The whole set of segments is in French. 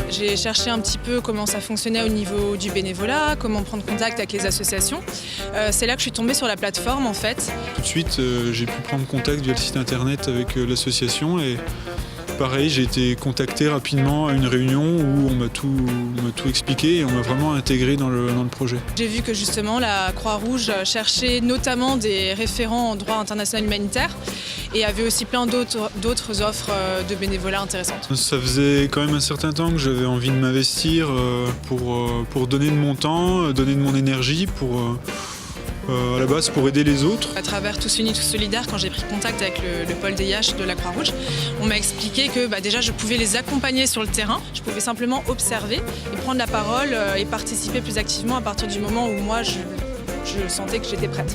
J'ai cherché un petit peu comment ça fonctionnait au niveau du bénévolat, comment prendre contact avec les associations. C'est là que je suis tombée sur la plateforme en fait. Tout de suite, j'ai pu prendre contact via le site internet avec l'association et pareil, j'ai été contacté rapidement à une réunion où on m'a tout expliqué et on m'a vraiment intégré dans le projet. J'ai vu que justement la Croix-Rouge cherchait notamment des référents en droit international humanitaire et avait aussi plein d'autres offres de bénévolat intéressantes. Ça faisait quand même un certain temps que j'avais envie de m'investir pour donner de mon temps, donner de mon énergie à la base pour aider les autres. À travers Tous Unis, Tous Solidaires, quand j'ai pris contact avec le pôle DIH de la Croix-Rouge, on m'a expliqué que déjà je pouvais les accompagner sur le terrain, je pouvais simplement observer et prendre la parole et participer plus activement à partir du moment où moi je sentais que j'étais prête.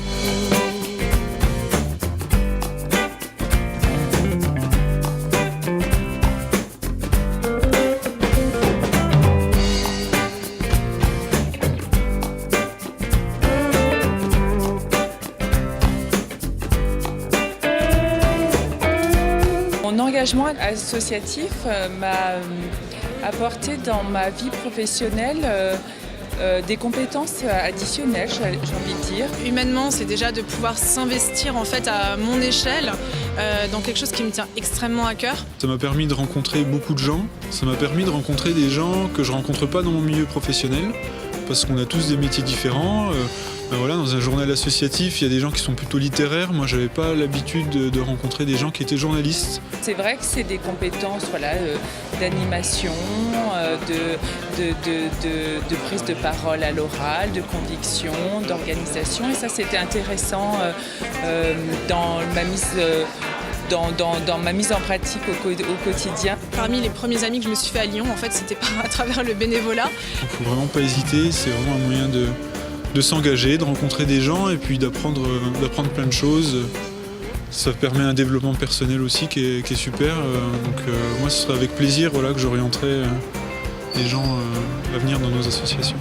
Mon engagement associatif m'a apporté dans ma vie professionnelle des compétences additionnelles, j'ai envie de dire. Humainement, c'est déjà de pouvoir s'investir en fait à mon échelle dans quelque chose qui me tient extrêmement à cœur. Ça m'a permis de rencontrer beaucoup de gens, ça m'a permis de rencontrer des gens que je ne rencontre pas dans mon milieu professionnel, parce qu'on a tous des métiers différents. Voilà, dans un journal associatif, il y a des gens qui sont plutôt littéraires. Moi, je n'avais pas l'habitude de rencontrer des gens qui étaient journalistes. C'est vrai que c'est des compétences d'animation, de prise de parole à l'oral, de conviction, d'organisation. Et ça, c'était intéressant dans ma mise en pratique au quotidien. Parmi les premiers amis que je me suis fait à Lyon, en fait, c'était à travers le bénévolat. Il ne faut vraiment pas hésiter, c'est vraiment un moyen de s'engager, de rencontrer des gens et puis d'apprendre plein de choses. Ça permet un développement personnel aussi qui est super. Moi, ce serait avec plaisir que j'orienterai les gens à venir dans nos associations.